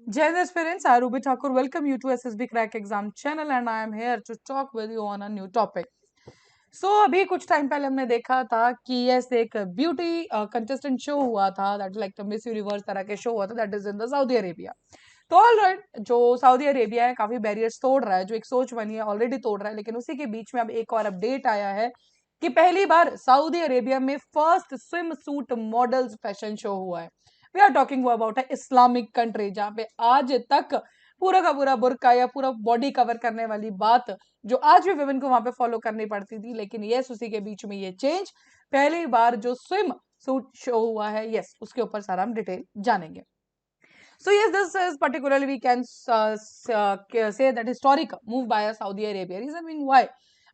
Jai Hind parents, I Ruby Thakur welcome you to SSB Crack Exam channel and I am here to talk with you on a new topic. So अभी कुछ time पहले हमने देखा था कि yes एक beauty contestant show हुआ था दैट लाइक मिस यूनिवर्स तरह के शो हुआ था that is in the Saudi Arabia. तो ऑल राइट जो सऊदी अरेबिया है काफी बैरियर्स तोड़ रहा है, जो एक सोच बनी है ऑलरेडी तोड़ रहा है, लेकिन उसी के बीच में अब एक और अपडेट आया है कि पहली बार सऊदी अरेबिया में first swim suit models fashion show हुआ है. वी आर टॉकिंग अबाउट है इस्लामिक कंट्री जहाँ पे आज तक पूरा का पूरा बुर्का या पूरा बॉडी कवर करने वाली बात जो आज भी विमेन को वहां पे फॉलो करनी पड़ती थी, लेकिन यस उसी के बीच में ये चेंज पहली बार जो स्विम सूट शो हुआ है, यस उसके ऊपर सारा हम डिटेल जानेंगे. So yes, this is particularly we can say that historic move by Saudi Arabia. Reason being why?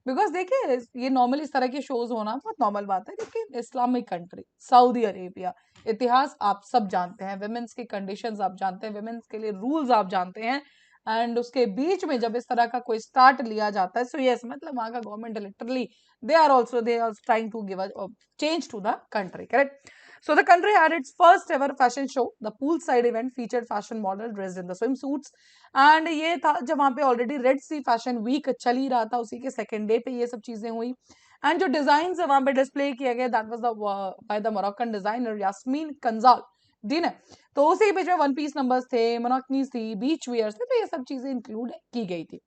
Because देखिए ये नॉर्मल इस तरह के शोज होना बहुत नॉर्मल बात है, लेकिन इस्लामिक कंट्री सऊदी अरेबिया, इतिहास आप सब जानते हैं, वुमेन्स की कंडीशंस आप जानते हैं, वुमेन्स के लिए रूल्स आप जानते हैं, एंड उसके बीच में जब इस तरह का कोई स्टार्ट लिया जाता है, सो यस मतलब वहां का government literally they are trying to give a change to the country, correct. So the country had its first ever fashion show. The poolside event featured fashion model dressed in the swimsuits. And ये था जब वहां पे already red Sea fashion week चल ही रहा था, उसी के सेकेंड डे पे ये सब चीजें हुई. एंड जो डिजाइन वहां पे डिस्प्ले किया गया that was by the Moroccan designer Yasmine Kanjal दिन है. तो उसी बीच में वन पीस नंबर्स थे, मोनोकनीज थी, बीच वियर्स थे, तो ये सब चीजें इंक्लूड की गई थी.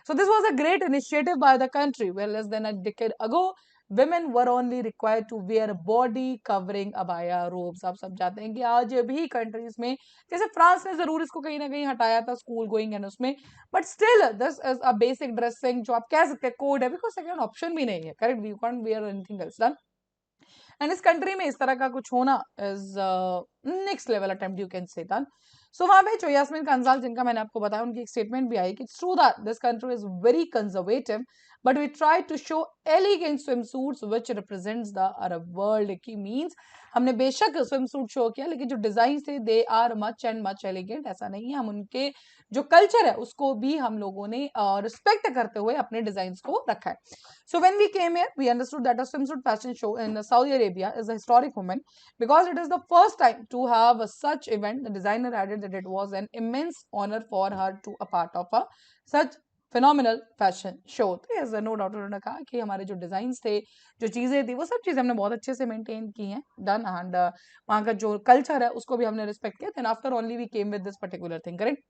So this was a great initiative by the country where less than a decade ago women were only required to wear body covering abaya robes. आप सब जानते हैं कि आज भी कंट्रीज में, जैसे फ्रांस ने जरूर इसको कहीं ना कहीं हटाया था स्कूल गोइंग एंड उसमें, but still this is a basic dressing जो आप कह सकते हैं कोड है, बिकॉज सेकंड ऑप्शन भी नहीं है, correct. We can't wear anything else done. And इस कंट्री में इस तरह का कुछ होना is next level attempt you can say done. So वहां पे जो यास्मीन कंसाल जिनका मैंने आपको बताया, उनकी एक स्टेटमेंट भी आई कि it's true that this country is very conservative but we try to show elegant swim suits which represents the Arab world. की मीन्स हमने बेशक स्विम सूट शो किया, लेकिन जो डिजाइन थे they are much and much elegant. ऐसा नहीं है, हम उनके जो कल्चर है उसको भी हम लोगों ने रिस्पेक्ट करते हुए अपने डिजाइन को रखा है. So when we came here, we understood that a swimsuit fashion show in Saudi Arabia is a historic moment because it is the first time to have a such event. The designer added that it was an immense honor for her to a part of a such phenomenal fashion show. तो yes, no doubt उन्होंने कहा कि हमारे जो design थे, जो चीजें थी, वो सब चीजें हमने बहुत अच्छे से मेंटेन की हैं, डन. एंड वहाँ का जो कल्चर है उसको भी हमने रिस्पेक्ट किया. Then after only we came with this particular thing, correct.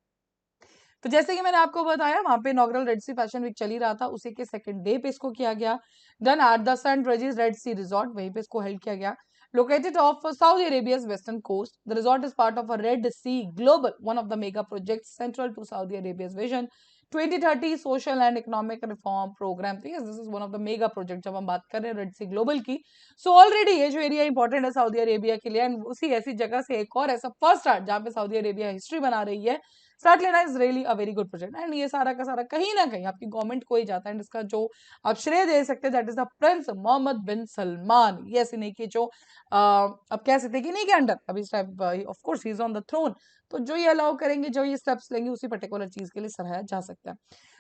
तो जैसे कि मैंने आपको बताया वहां पे inaugural Red Sea fashion week चल ही रहा था, उसी के सेकंड डे पे इसको किया गया. Done at the Sun Regis Red Sea Resort, वहीं पे इसको हेल्ड किया गया. Located off Saudi Arabia's western coast, the resort is part of a Red Sea Global, one of the mega projects central to Saudi Arabia's vision 2030 social and economic reform program. तो yes, this is one of the mega project जब हम बात कर रहे हैं red सी global की. So already ये जो एरिया इंपॉर्टेंट है सऊदी अरेबिया के लिए, एंड उसी ऐसी जगह से एक और ऐसा फर्स्ट स्टार्ट जहाँ पे सऊदी अरेबिया हिस्ट्री बना रही है, स्टार्ट लेना is really a very good project. And ये सारा का सारा कहीं ना कहीं आपकी गवर्नमेंट को ही जाता है, एंड इसका जो आप श्रेय दे सकते हैं that is the prince Mohammed bin Salman. Yes इन्हीं की जो अब कह सकते हैं कि नहीं के अंडर अभी इस टाइप ऑफ कोर्स ही इज ऑन द थ्रोन, तो जो ये अलाउ करेंगे, जो ये स्टेप्स लेंगे, उसी पर्टिकुलर चीज के लिए सराहा जा सकता है.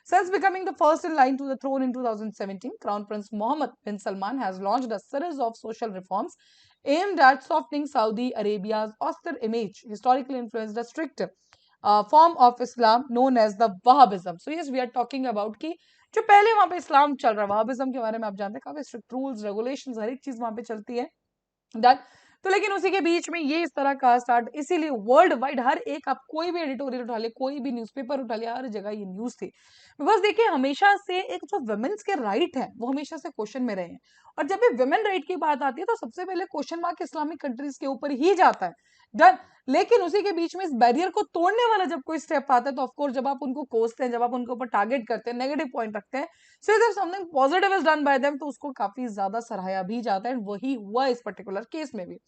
Since becoming the first in line to the throne in 2017, Crown Prince Mohammed bin Salman has launched a series of social reforms aimed at softening Saudi Arabia's austere image, historically influenced a strict form of Islam known as the Wahhabism. So yes, we are talking about कि जो पहले वहां पे इस्लाम चल रहा है, वहाबिज्म के बारे में आप जानते हैं, काफी स्ट्रिक्ट रूल्स रेगुलेशंस हर एक चीज वहां पे चलती है, डन. तो लेकिन उसी के बीच में ये इस तरह का स्टार्ट, इसीलिए वर्ल्ड वाइड हर एक आप कोई भी एडिटोरियल उठा ले, कोई भी न्यूज़पेपर उठा ले, हर जगह ये न्यूज थी. बिकॉज देखिए हमेशा से एक जो वुमेन्स के राइट है वो हमेशा से क्वेश्चन में रहे हैं, और जब भी वुमेन राइट की बात आती है तो सबसे पहले क्वेश्चन मार्क इस्लामिक कंट्रीज के ऊपर ही जाता है, डन. लेकिन उसी के बीच में इस बैरियर को तोड़ने वाला जब कोई स्टेप आता है, तो ऑफकोर्स जब आप उनको कोसते हैं, जब आप उनके ऊपर टारगेट करते हैं, नेगेटिव पॉइंट रखते हैं, so if something positive is done by them, तो उसको काफी ज्यादा सराहाया भी जाता है, वही हुआ इस पर्टिकुलर केस में भी.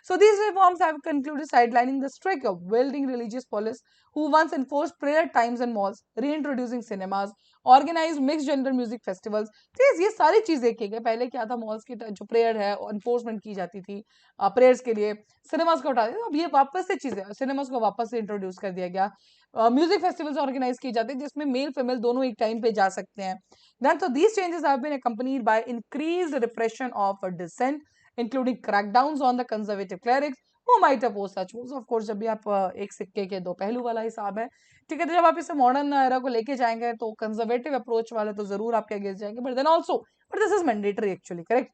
So these reforms have concluded sidelining the strict of wielding religious police who once enforced prayer times in malls, reintroducing cinemas, organized mixed gender music festivals. तो ये सारी चीजें की गई. पहले क्या था, मॉल्स की जो प्रेयर है एनफोर्समेंट की जाती थी प्रेयर्स के लिए, सिनेमास को हटा दिया, अब ये वापस से चीजें सिनेमास को वापस से इंट्रोड्यूस कर दिया गया. म्यूजिक फेस्टिवल्स ऑर्गेनाइज की जाती है जिसमें मेल फीमेल दोनों एक टाइम पे जा सकते हैं. Then so these changes have been accompanied by increased repression of dissent, including crackdowns on the conservative clerics who might oppose such moves. Of course, जब भी आप एक सिक्के के दो पहलू वाला हिसाब है, ठीक है, तो जब आप इसे मॉडर्न एरा को लेके जाएंगे तो कंजर्वेटिव अप्रोच वाले तो जरूर आपके अगेंस्ट जाएंगे, but this is mandatory actually, correct.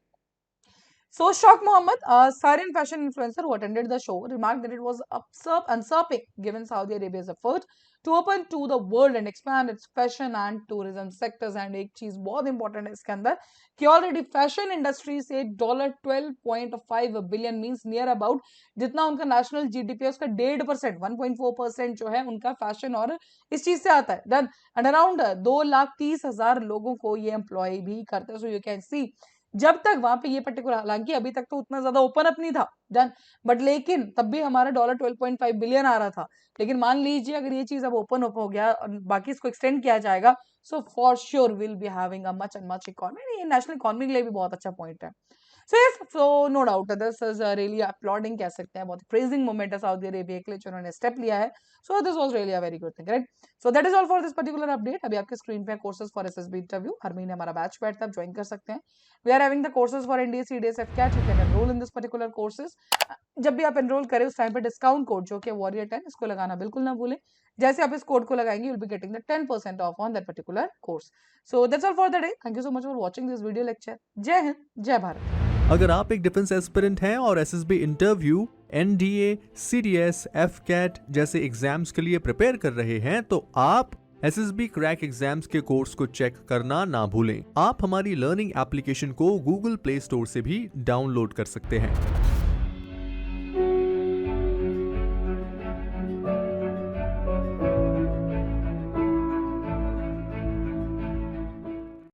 So Shauq Mohammed, a Syrian fashion influencer who attended the show, remarked that it was usurping given Saudi Arabia's effort to open to the world and expand its fashion and tourism sectors. And एक चीज बहुत important है इसके अंदर कि already fashion industry से $12.5 billion means near about जितना उनका नेशनल जीडीपी है उसका 1.5%, 1.4% जो है उनका फैशन और इस चीज से आता है. देन एंड अराउंड 2,30,000 लोगों को ये एम्प्लॉय भी करते हैं. सो यू कैन सी जब तक वहां पे ये पर्टिकुलर, हालांकि अभी तक तो उतना ज्यादा ओपन अप नहीं था डन, बट लेकिन तब भी हमारा $12.5 बिलियन आ रहा था. लेकिन मान लीजिए अगर ये चीज अब ओपन अप हो गया और बाकी इसको एक्सटेंड किया जाएगा, so for sure will be having a much and much economy. ये नेशनल इकोनॉमी के लिए भी बहुत अच्छा पॉइंट है. So yes, so no doubt this is really applauding कह सकते हैं, बहुत प्रेजिंग मोमेंट है सऊदी अरेबिया के लिए जो उन्होंने स्टेप लिया है. So this was really a very good thing, right. So that is all for this particular update. अभी आपके स्क्रीन पे कोर्सेज फॉर एसएसबी इंटरव्यू, हर महीने हमारा बैच बैठता है, आप ज्वाइन कर सकते हैं. We are having the courses for NDA CDS AFCAT. You can enrol in this particular courses. जब भी आप एनरोल करें उस टाइम पे डिस्काउंट कोड जो कि वॉरियर 10 इसको लगाना बिल्कुल ना भूलें. जैसे आप इस कोड को लगाएंगे you will be getting the 10% of on that particular course. So that's all for the day. Thank you so much for watching this video lecture. जय हिंद, जय भारत. अगर आप एक डिफेंस एस्पिरेंट हैं और SSB interview, NDA, CDS, AFCAT जैसे exams के लिए प्रिपेयर कर रहे हैं तो आप एसएसबी क्रैक एग्जाम्स के कोर्स को चेक करना ना भूलें. आप हमारी लर्निंग एप्लीकेशन को गूगल प्ले स्टोर से भी डाउनलोड कर सकते हैं.